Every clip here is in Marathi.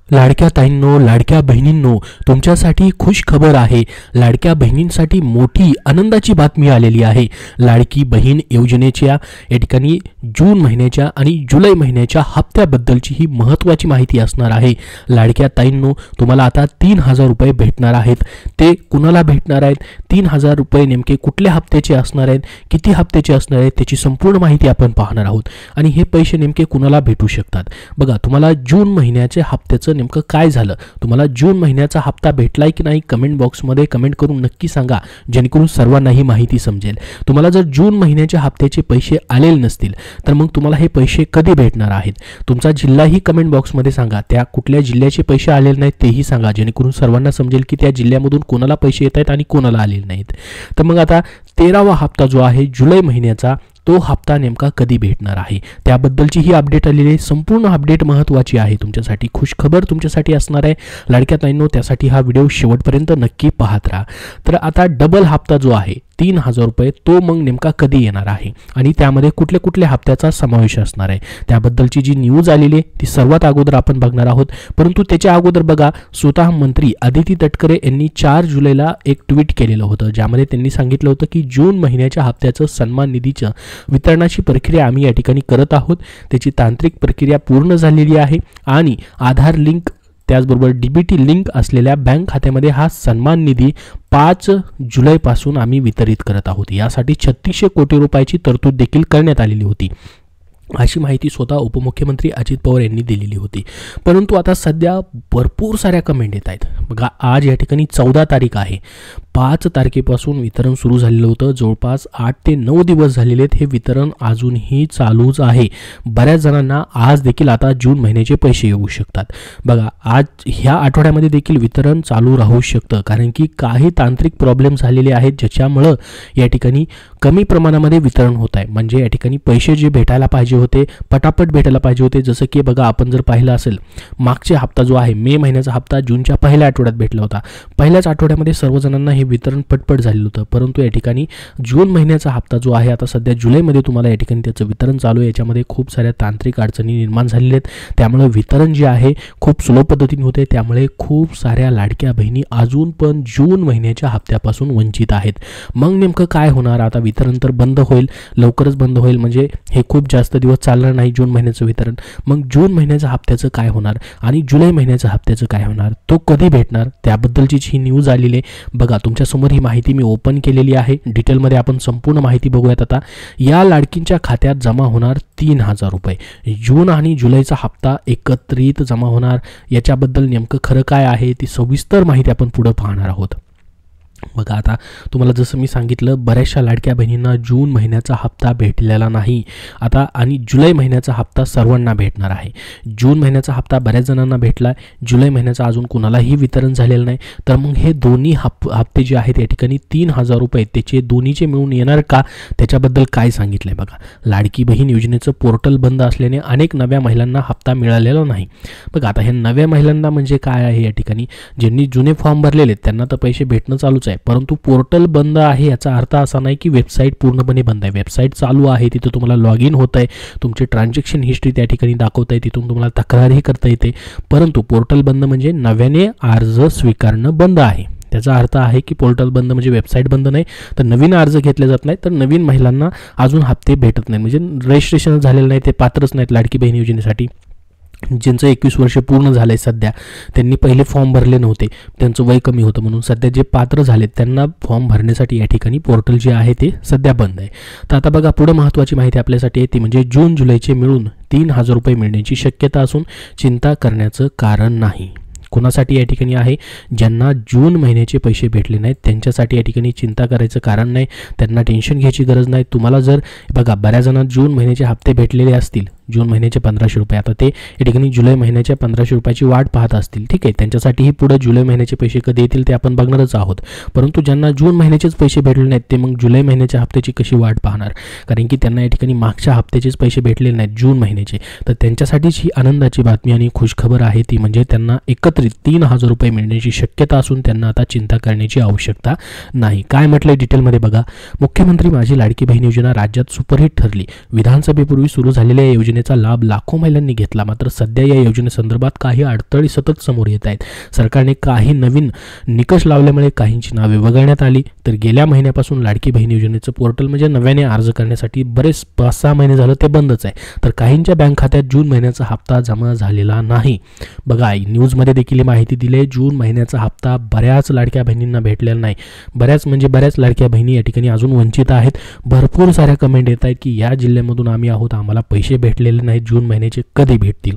लाडक्या ताईंनो, लाडक्या बहिणींनो, तुमच्यासाठी खुश खबर आहे। लाडक्या बहिणींसाठी मोठी आनंदाची बातमी आलेली आहे। लाडकी बहीण योजनेच्या या ठिकाणी जून महिन्याच्या आणि जुलै महिन्याच्या हप्त्याबद्दलची ही महत्त्वाची माहिती असणार आहे। लाडक्या ताईंनो, तुम्हाला आता 3000 रुपये भेटणार आहेत। ते कुणाला भेटणार आहेत, 3000 रुपये नेमके कुठल्या हप्त्याचे असणार आहेत, किती हप्त्याचे असणार आहेत, त्याची संपूर्ण माहिती आपण पाहणार आहोत। आणि हे पैसे नेमके कुणाला भेटू शकतात बघा। तुम्हाला जून महिन्याचे हप्त्याचं नेमकं काय झालं, तुम्हाला जून महिन्याचा हप्ता भेटलाय की नाही कमेंट बॉक्समध्ये कमेंट करून नक्की सांगा, जेणेकरून सर्वांना ही माहिती समजेल। तुम्हाला जर जून महिन्याच्या हप्त्याचे पैसे आलेले नसतील तर मग तुम्हाला हे पैसे कधी भेटणार आहेत, तुमचा जिल्हाही कमेंट बॉक्समध्ये सांगा। त्या कुठल्या जिल्ह्याचे पैसे आलेले नाहीत तेही सांगा, जेणेकरून सर्वांना समजेल की त्या जिल्ह्यामधून कोणाला पैसे येत आहेत आणि कोणाला आलेले नाहीत। तर मग आता 13वा हप्ता जो आहे जुलै महिन्याचा, तो हप्ता नेमका कधी भेटणार आहे त्याबद्दलची ही अपडेट आलेली आहे। संपूर्ण अपडेट महत्त्वाची आहे, तुमच्यासाठी खुशखबर तुमच्यासाठी असणार आहे। लाडक्या ताईंनो, त्यासाठी हा व्हिडिओ शेवटपर्यंत नक्की पाहत राहा। तर आता डबल हप्ता जो आहे 3000 रुपये, तो मग नेमका कधी येणार आहे आणि त्यामध्ये कुठल्या कुठल्या हप्त्याचा समावेश असणार आहे त्याबद्दलची जी न्यूज आलेली आहे ती सर्वात अगोदर आपण बघणार आहोत। परंतु त्याच्या अगोदर बघा, स्वतः मंत्री अदिती तटकरे यांनी 4 जुलैला एक ट्विट केलेलं होतं, ज्यामध्ये त्यांनी सांगितलं होतं की जून महिन्याच्या हप्त्याचं सन्मान निधीचं वितरणाची प्रक्रिया आम्ही या ठिकाणी करत आहोत। त्याची तांत्रिक प्रक्रिया पूर्ण झालेली आहे आणि आधार लिंक त्याचबरोबर डीबीटी लिंक असलेल्या बँक खात्यामध्ये हा सन्मान निधी 5 जुलैपासून आम्ही वितरित करत आहोत। यासाठी 3600 कोटी रुपयाची तरतूद देखील करण्यात आलेली होती, अशी माहिती स्वतः उपमुख्यमंत्री अजित पवार यांनी दिलेली होती। परंतु आता सध्या भरपूर साऱ्या कमेंट येत आहेत बघा। आज या ठिकाणी 14 तारीख आहे, 5 तारखेपासून वितरण सुरू झालेलं होतं, जवळपास 8 ते 9 दिवस झालेले आहेत, हे वितरण अजूनही चालूच आहे। बऱ्याच जणांना आज देखील आता जून महिन्याचे पैसे येऊ शकतात बघा। आज ह्या आठवड्यामध्ये देखील वितरण चालू राहू शकतं, कारण की काही तांत्रिक प्रॉब्लेम झालेले आहेत, ज्याच्यामुळं या ठिकाणी कमी प्रमाणामध्ये वितरण होत आहे। म्हणजे या ठिकाणी पैसे जे भेटायला पाहिजे होते पटापट भेटायला पाहिजे होते, जसं की बघा आपण जर पाहिलं असेल मागचा हप्ता जो आहे मे महिन्याचा हप्ता जूनच्या पहिल्या आठवड्यात भेटला होता, पहिल्याच आठवड्यामध्ये सर्वजणांना हे वितरण पटपट झालेलं होतं। परंतु या ठिकाणी जून महिन्याचा हप्ता जो आहे आता सध्या जुलैमध्ये तुम्हाला या ठिकाणी त्याचं वितरण चालू आहे। याच्यामध्ये खूप साऱ्या तांत्रिक अडचणी निर्माण झालेल्या आहेत, त्यामुळे वितरण जे आहे खूप स्लो पद्धतीने होते। त्यामुळे खूप साऱ्या लाडक्या बहिणी अजून पण जून महिन्याच्या हप्त्यापासून वंचित आहेत। मग नेमकं काय होणार, आता वितरण तर बंद होईल, लवकरच बंद होईल, म्हणजे हे खूप जास्त दिवस चालणार नाही जून महिन्याचं वितरण। मग जून महिन्याच्या हप्त्याचं काय होणार आणि जुलै महिन्याच्या हप्त्याचं काय होणार, तो कधी भेटणार, त्याबद्दलची ही न्यूज आलेली आहे बघा। तुमच्यासमोर ही माहिती मी ओपन केलेली आहे, डिटेलमध्ये आपण संपूर्ण माहिती बघूयात। आता या लाडकींच्या खात्यात जमा होणार 3000 रुपये, जून आणि जुलैचा हप्ता एकत्रित जमा होणार। याच्याबद्दल नेमकं खरं काय आहे ती सविस्तर माहिती आपण पुढे पाहणार आहोत बघा। आता तुम्हाला जसं मी सांगितलं, बऱ्याचशा लाडक्या बहिणींना जून महिन्याचा हप्ता भेटलेला नाही आता, आणि जुलै महिन्याचा हप्ता सर्वांना भेटणार आहे। जून महिन्याचा हप्ता बऱ्याच जणांना भेटला आहे, जुलै महिन्याचा अजून कुणालाही वितरण झालेलं नाही। तर मग हे दोन्ही हप्ते जे आहेत या ठिकाणी 3000 रुपये त्याचे दोन्हीचे मिळून येणार का, त्याच्याबद्दल काय सांगितलंय बघा। लाडकी बहीण योजनेचं पोर्टल बंद असल्याने अनेक नव्या महिलांना हप्ता मिळालेला नाही बघा। आता हे नव्या महिलांना म्हणजे काय आहे, या ठिकाणी ज्यांनी जुने फॉर्म भरलेले त्यांना तर पैसे भेटणं चालूच आहे, परंतु पोर्टल बंद आहे याचा अर्थ असा नाही की वेबसाईट पूर्णपणे बंद आहे। वेबसाईट चालू आहे, तिथे तुम्हाला लॉग इन होत आहे, तुमचे ट्रान्झॅक्शन हिस्ट्री त्या ठिकाणी दाखवत आहे, तिथून तुम्हाला तक्रारही करता येते। परंतु पोर्टल बंद म्हणजे नव्याने अर्ज स्वीकारणं बंद आहे, त्याचा अर्थ आहे की पोर्टल बंद म्हणजे वेबसाईट बंद नाही, तर नवीन अर्ज घेतले जात नाही, तर नवीन महिलांना अजून हप्ते भेटत नाही, म्हणजे रजिस्ट्रेशन झालेलं नाही, ते पात्रच नाहीत लाडकी बहीण योजनेसाठी। ज्यांचं 21 वर्ष पूर्ण झालं आहे सध्या, त्यांनी पहिले फॉर्म भरले नव्हते, त्यांचं वय कमी होतं, म्हणून सध्या जे पात्र झालेत त्यांना फॉर्म भरण्यासाठी या ठिकाणी पोर्टल जे आहे ते सध्या बंद आहे। तर आता बघा पुढे महत्त्वाची माहिती आपल्यासाठी येते, म्हणजे जून जुलैचे मिळून 3000 रुपये मिळण्याची शक्यता असून चिंता करण्याचं कारण नाही। कोणासाठी या ठिकाणी आहे, ज्यांना जून महिन्याचे पैसे भेटले नाहीत त्यांच्यासाठी या ठिकाणी चिंता करायचं कारण नाही, त्यांना टेन्शन घ्यायची गरज नाही। तुम्हाला जर बघा बऱ्याच जणांना जून महिन्याचे हप्ते भेटलेले असतील, जून महिन्याचे 1500 रुपये, आता ते या ठिकाणी जुलै महिन्याच्या 1500 रुपयाची वाट पाहत असतील, ठीक आहे, त्यांच्यासाठीही पुढे जुलै महिन्याचे पैसे कधी येतील ते आपण बघणारच आहोत। परंतु ज्यांना जून महिन्याचेच पैसे भेटले नाहीत ते मग जुलै महिन्याच्या हप्त्याची कशी वाट पाहणार, कारण की त्यांना या ठिकाणी मागच्या हप्त्याचेच पैसे भेटलेले नाहीत जून महिन्याचे। तर त्यांच्यासाठीच ही आनंदाची बातमी आणि खुशखबर आहे ती म्हणजे त्यांना एकत्रित 3000 रुपये मिळण्याची शक्यता असून त्यांना आता चिंता करण्याची आवश्यकता नाही। काय म्हटलंय डिटेलमध्ये बघा। मुख्यमंत्री माझी लाडकी बहीण योजना राज्यात सुपरहिट ठरली, विधानसभेपूर्वी सुरू झालेल्या योजने योजनेचा लाभ लाखो महिलांनी घेतला. मात्र सध्या या योजनेसंदर्भात काही अडथळे सतत समोर येत आहेत. सरकारने काही नवीन निकष लावल्यामुळे काहींची नावे वगळण्यात आली. तर गेल्या महिन्यापासून लाडकी बहीण योजनेचं पोर्टल म्हणजे नव्याने अर्ज करण्यासाठी बरेच 5-6 महिने झालं ते बंदच आहे. तर काहींच्या बँक खात्यात जून महिन्याचा हप्ता जमा झालेला नाही. बघा, न्यूजमध्ये देखील माहिती दिली, जून महिन्याचा हप्ता बऱ्याच लाडक्या बहिणींना भेटलेला नाही. बऱ्याच लाडक्या बहिणी या ठिकाणी अजून वंचित आहेत. भरपूर साऱ्या कमेंट येत आहेत की या जिल्ह्यामधून आम्ही आहोत, आम्हाला पैसे भेटलेले नाहीत, जून महिन्याचे कधी भेटतील.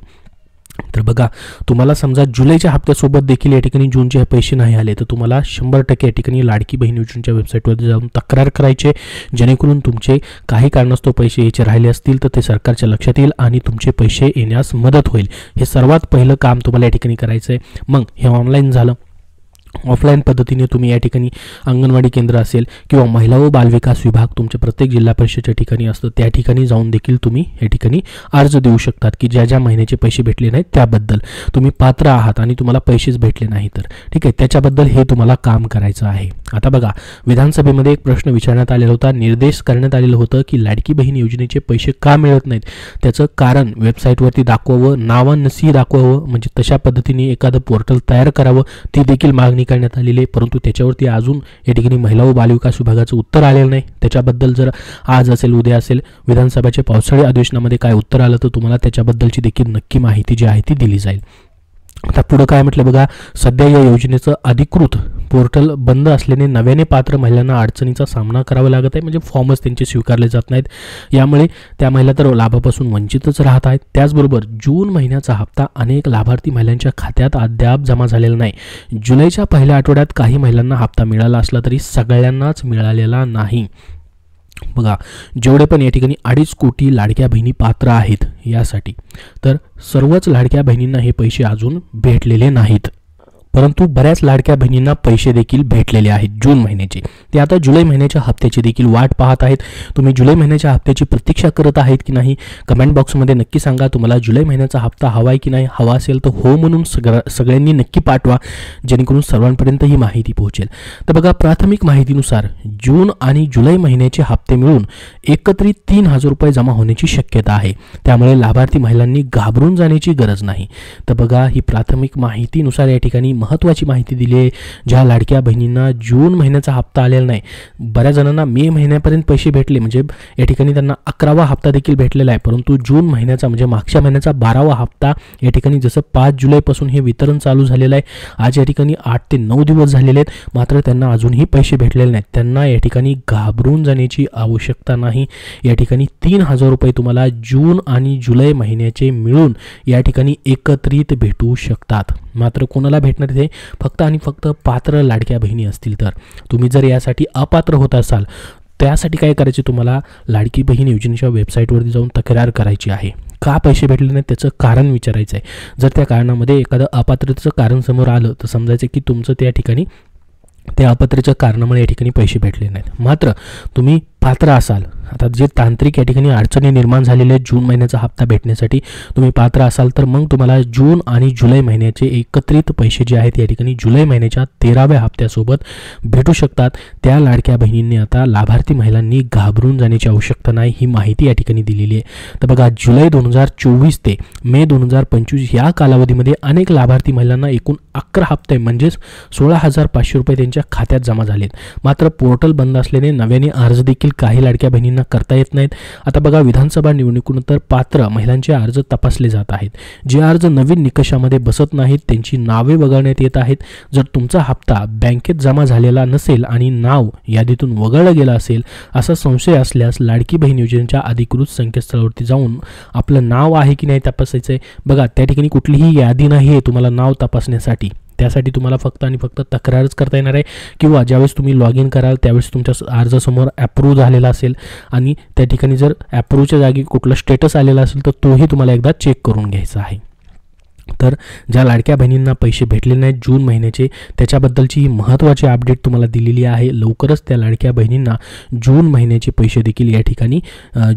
तर बघा, तुम्हाला समजा जुलैच्या हप्त्यासोबत देखील या ठिकाणी जूनचे पैसे नाही आले तर तुम्हाला 100% या ठिकाणी लाडकी बहीण योजनेच्या वेबसाईटवर जाऊन तक्रार करायचे, जेणेकरून तुमचे काही कारणास्तव पैसे यायचे राहिले असतील तर ते सरकारच्या लक्षात येईल आणि तुमचे पैसे येण्यास मदत होईल. हे सर्वात पहिलं काम तुम्हाला या ठिकाणी करायचं आहे. मग हे ऑनलाईन झालं. ऑफलाईन पद्धतीने तुम्ही या ठिकाणी अंगणवाडी केंद्र असेल किंवा महिला व बालविकास विभाग तुमच्या प्रत्येक जिल्हा परिषदेच्या ठिकाणी असतं, त्या ठिकाणी जाऊन देखील तुम्ही या ठिकाणी अर्ज देऊ शकतात की ज्या महिन्याचे पैसे भेटले नाहीत त्याबद्दल तुम्ही पात्र आहात आणि तुम्हाला पैसेच भेटले नाही तर ठीक आहे, त्याच्याबद्दल हे तुम्हाला काम करायचं आहे. आता बघा, विधानसभेमध्ये एक प्रश्न विचारण्यात आलेला होता, निर्देश करण्यात आलेलं होतं की लाडकी बहीण योजनेचे पैसे का मिळत नाहीत, त्याचं कारण वेबसाईटवरती दाखवावं, नावानसी दाखवावं, म्हणजे तशा पद्धतीने एखादं पोर्टल तयार करावं. ती देखील मागणी करण्यात आलेली आहे. परंतु त्याच्यावरती अजून या ठिकाणी महिला व बालविकास विभागाचं उत्तर आलेलं नाही. त्याच्याबद्दल जर आज असेल उद्या असेल विधानसभेच्या पावसाळी अधिवेशनामध्ये काय उत्तर आलं तर तुम्हाला त्याच्याबद्दलची देखील नक्की माहिती जी आहे ती दिली जाईल. आता पुढे काय म्हटलं बघा, सध्या या योजनेचं अधिकृत पोर्टल बंद असल्याने नव्याने पात्र महिलांना अडचणीचा सामना करावा लागत आहे. म्हणजे फॉर्मच त्यांचे स्वीकारले जात नाहीत. यामुळे त्या महिला तर लाभापासून वंचितच राहत आहेत. त्याचबरोबर जून महिन्याचा हप्ता अनेक लाभार्थी महिलांच्या खात्यात अद्याप जमा झालेला नाही. जुलैच्या पहिल्या आठवड्यात काही महिलांना हप्ता मिळाला असला तरी सगळ्यांनाच मिळालेला नाही. बघा, जेवढे पण या ठिकाणी 2.5 कोटी लाडक्या बहिणी पात्र आहेत यासाठी, तर सर्वच लाडक्या बहिणींना हे पैसे अजून भेटलेले नाहीत. परंतु बऱ्याच लाडक्या बहिणींना पैसे देखील भेटलेले आहेत जून महिन्याचे. ते आता जुलै महिन्याच्या हप्त्याची देखील वाट पाहत आहेत. तुम्ही जुलै महिन्याच्या हप्त्याची प्रतीक्षा करत आहेत की नाही, कमेंट बॉक्समध्ये नक्की सांगा. तुम्हाला जुलै महिन्याचा हप्ता हवा आहे की नाही, हवा असेल तर हो म्हणून सगळ्यांनी नक्की पाठवा, जेणेकरून सर्वांपर्यंत ही माहिती पोहोचेल. तर बघा, प्राथमिक माहितीनुसार जून आणि जुलै महिन्याचे हप्ते मिळून एकत्रित 3,000 रुपये जमा होण्याची शक्यता आहे. त्यामुळे लाभार्थी महिलांनी घाबरून जाण्याची गरज नाही. तर बघा, ही प्राथमिक माहितीनुसार या ठिकाणी महत्त्वाची माहिती दिली आहे. ज्या लाडक्या बहिणींना जून महिन्याचा हप्ता आलेला नाही, बऱ्याच जणांना मे महिन्यापर्यंत पैसे भेटले, म्हणजे या ठिकाणी त्यांना 11वा हप्ता देखील भेटलेला आहे. परंतु जून महिन्याचा म्हणजे मागच्या महिन्याचा 12वा हप्ता या ठिकाणी जसं 5 जुलैपासून हे वितरण चालू झालेलं आहे, आज या ठिकाणी 8 ते 9 दिवस झालेले आहेत, मात्र त्यांना अजूनही पैसे भेटलेले नाहीत. त्यांना या ठिकाणी घाबरून जाण्याची आवश्यकता नाही. या ठिकाणी 3,000 रुपये तुम्हाला जून आणि जुलै महिन्याचे मिळून या ठिकाणी एकत्रित भेटू शकतात. मात्र कोणाला भेटणार ते फक्त आणि फक्त पात्र लाडक्या बहिणी असतील. तर तुम्ही जर यासाठी अपात्र होत असाल, त्यासाठी काय करायचे, तुम्हाला लाडकी बहीण योजनेच्या वेबसाईटवरती जाऊन तक्रार करायची आहे. का पैसे भेटले नाहीत त्याचं कारण विचारायचं आहे. जर त्या कारणामध्ये एखादं अपात्रतेचं कारण समोर आलं तर समजायचं की तुमचं त्या ठिकाणी त्या अपात्रतेच्या कारणामुळे या ठिकाणी पैसे भेटले नाहीत. मात्र तुम्ही पात्र असाल, आता जे तांत्रिक या ठिकाणी अडचणी निर्माण झालेले आहेत जून महिन्याचा हप्ता भेटण्यासाठी, तुम्ही पात्र असाल तर मग तुम्हाला जून आणि जुलै महिन्याचे एकत्रित पैसे जे आहेत या ठिकाणी जुलै महिन्याच्या 13व्या हप्त्यासोबत भेटू शकतात. त्या लाडक्या बहिणींनी आता लाभार्थी महिलांनी घाबरून जाण्याची आवश्यकता नाही, ही माहिती या ठिकाणी दिलेली आहे. तर बघा, जुलै 2024 ते मे 2025 या कालावधीमध्ये अनेक लाभार्थी महिलांना एकूण 11 हप्ते म्हणजेच 16,500 रुपये त्यांच्या खात्यात जमा झालेत. मात्र पोर्टल बंद असल्याने नव्याने अर्ज देखील काही लाडक्या बहिणींना करता येत नाहीत. आता बघा, विधानसभा निवडणुकीनंतर पात्र महिलांचे अर्ज तपासले जात आहेत. जे अर्ज नवीन निकषामध्ये बसत नाहीत त्यांची नावे वगळण्यात येत आहेत. जर तुमचा हप्ता बँकेत जमा झालेला नसेल आणि नाव यादीतून वगळलं गेलं असेल असा संशय असल्यास लाडकी बहीण योजनेच्या अधिकृत संकेतस्थळावरती जाऊन आपलं नाव आहे की नाही तपासायचं आहे. बघा, त्या ठिकाणी कुठलीही यादी नाही आहे तुम्हाला नाव तपासण्यासाठी. त्यासाठी तुम्हाला फक्त आणि फक्त तक्रारच करता येणार आहे, किंवा ज्यावेळेस तुम्ही लॉग इन कराल त्यावेळेस तुमच्या अर्जासमोर अप्रूव्ह झालेला असेल आणि त्या ठिकाणी जर अप्रूव्हच्या जागी कुठला स्टेटस आलेला असेल तर तोही तुम्हाला एकदा चेक करून घ्यायचा आहे. तर ज्या लाडक्या बहिणींना पैसे भेटले नाहीत जून महिन्याचे त्याच्याबद्दलची ही महत्त्वाची अपडेट तुम्हाला दिलेली आहे. लवकरच त्या लाडक्या बहिणींना जून महिन्याचे पैसे देखील या ठिकाणी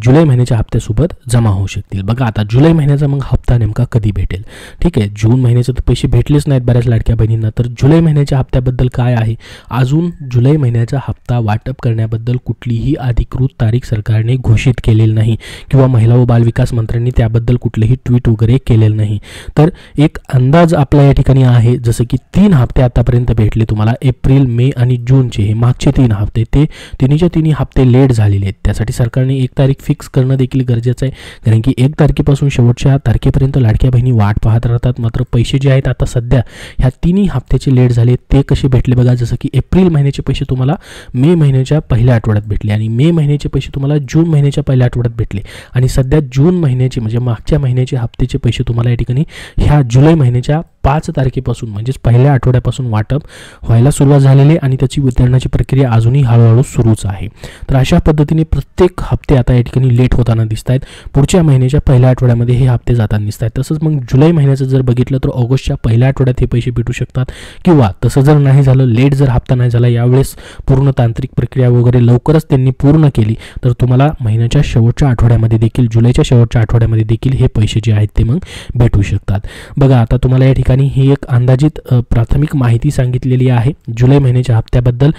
जुलै महिन्याच्या हप्त्यासोबत जमा होऊ शकतील. बघा आता जुलै महिन्याचा मग हप्ता नेमका कधी भेटेल. ठीक आहे, जून महिन्याचे तर पैसे भेटलेच नाहीत बऱ्याच लाडक्या बहिणींना, तर जुलै महिन्याच्या हप्त्याबद्दल काय आहे. अजून जुलै महिन्याचा हप्ता वाटप करण्याबद्दल कुठलीही अधिकृत तारीख सरकारने घोषित केलेली नाही किंवा महिला व बालविकास मंत्र्यांनी त्याबद्दल कुठलेही ट्विट वगैरे केलेलं नाही. तर एक अंदाज आपला या ठिकाणी आहे, जसं की 3 हप्ते आतापर्यंत भेटले तुम्हाला, एप्रिल, मे आणि जूनचे हे मागचे 3 हप्ते, ते तिन्हीच्या तिन्ही हप्ते लेट झालेले आहेत. त्यासाठी सरकारने एक तारीख फिक्स करणं देखील गरजेचं आहे, कारण की 1 तारखेपासून शेवटच्या तारखेपर्यंत लाडक्या बहिणी वाट पाहत राहतात. मात्र पैसे जे आहेत आता सध्या ह्या तिन्ही हप्त्याचे लेट झाले. ते कसे भेटले बघा, जसं की एप्रिल महिन्याचे पैसे तुम्हाला मे महिन्याच्या पहिल्या आठवड्यात भेटले आणि मे महिन्याचे पैसे तुम्हाला जून महिन्याच्या पहिल्या आठवड्यात भेटले आणि सध्या जून महिन्याचे म्हणजे मागच्या महिन्याचे हप्त्याचे पैसे तुम्हाला या ठिकाणी ह्या जुलै महिन्याच्या 5 तारखेपासून म्हणजेच पहिल्या आठवड्यापासून वाटप व्हायला सुरुवात झालेली आणि त्याची वितरणाची प्रक्रिया अजूनही हळूहळू सुरूच आहे. तर अशा पद्धतीने प्रत्येक हप्ते आता या ठिकाणी लेट होताना दिसत आहेत. पुढच्या महिन्याच्या पहिल्या आठवड्यामध्ये हे हप्ते जाताना दिसत आहेत. तसंच मग जुलै महिन्याचं जर बघितलं तर ऑगस्टच्या पहिल्या आठवड्यात हे पैसे भेटू शकतात किंवा तसं जर नाही झालं, लेट जर हप्ता नाही झाला यावेळेस पूर्ण तांत्रिक प्रक्रिया वगैरे लवकरच त्यांनी पूर्ण केली तर तुम्हाला महिन्याच्या शेवटच्या आठवड्यामध्ये देखील, जुलैच्या शेवटच्या आठवड्यामध्ये देखील हे पैसे जे आहेत ते मग भेटू शकतात. बघा आता तुम्हाला या ठिकाणी ही एक अंदाजित प्राथमिक माहिती सांगितलेली आहे जुलै महिन्याच्या हप्त्याबद्दल.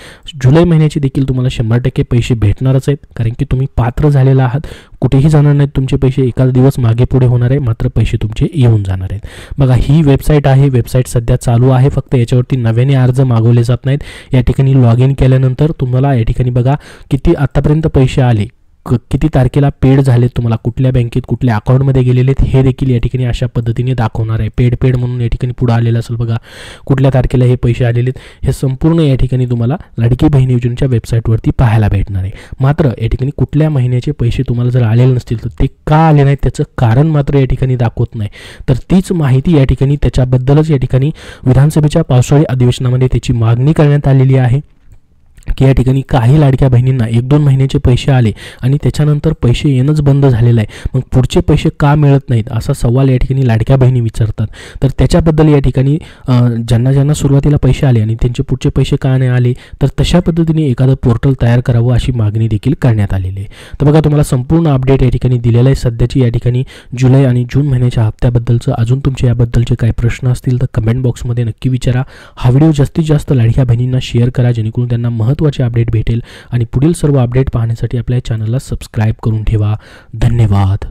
जुलै महिन्याचे देखील तुम्हाला 100% पैसे भेटणारच आहेत, कारण की तुम्ही पात्र झालेला आहात. कुठेही जाणार नाहीत तुमचे पैसे, एखादा दिवस मागे पुढे होणार आहे मात्र पैसे तुमचे येऊन जाणार आहेत. बघा ही वेबसाईट आहे, वेबसाईट सध्या चालू आहे, फक्त याच्यावरती नव्याने अर्ज मागवले जात नाहीत. या ठिकाणी लॉग इन केल्यानंतर तुम्हाला या ठिकाणी बघा किती आतापर्यंत पैसे आले, किती तारखेला पेड झाले, तुम्हाला कुठल्या बँकेत कुठल्या अकाउंटमध्ये गेलेले आहेत हे देखील या ठिकाणी अशा पद्धतीने दाखवणार आहे. पेड म्हणून या ठिकाणी पुढे आलेलं असेल बघा, कुठल्या तारखेला हे पैसे आलेले आहेत हे संपूर्ण या ठिकाणी तुम्हाला लाडकी बहीण योजनेच्या वेबसाईटवरती पाहायला भेटणार आहे. मात्र या ठिकाणी कुठल्या महिन्याचे पैसे तुम्हाला जर आलेले नसतील तर ते का आले नाहीत त्याचं कारण मात्र या ठिकाणी दाखवत नाही. तर तीच माहिती या ठिकाणी त्याच्याबद्दलच या ठिकाणी विधानसभेच्या पावसाळी अधिवेशनामध्ये त्याची मागणी करण्यात आलेली आहे की या ठिकाणी काही लाडक्या बहिणींना 1-2 महिन्याचे पैसे आले आणि त्याच्यानंतर पैसे येणंच बंद झालेलं आहे, मग पुढचे पैसे का मिळत नाहीत असा सवाल या ठिकाणी लाडक्या बहिणी विचारतात. तर त्याच्याबद्दल या ठिकाणी ज्यांना सुरुवातीला पैसे आले आणि त्यांचे पुढचे पैसे का नाही आले तर तशा पद्धतीने एखादं पोर्टल तयार करावं अशी मागणी देखील करण्यात आलेली आहे. तर बघा तुम्हाला संपूर्ण अपडेट या ठिकाणी दिलेलं आहे सध्याची या ठिकाणी जुलै आणि जून महिन्याच्या हप्त्याबद्दलचं. अजून तुमचे याबद्दलचे काही प्रश्न असतील तर कमेंट बॉक्समध्ये नक्की विचारा. हा व्हिडिओ जास्तीत जास्त लाडक्या बहिणींना शेअर करा जेणेकरून त्यांना महत्त्वाचे अपडेट भेटेल आणि पुढील सर्व अपडेट पाहण्यासाठी आपल्या चॅनलला सबस्क्राईब करून ठेवा. धन्यवाद.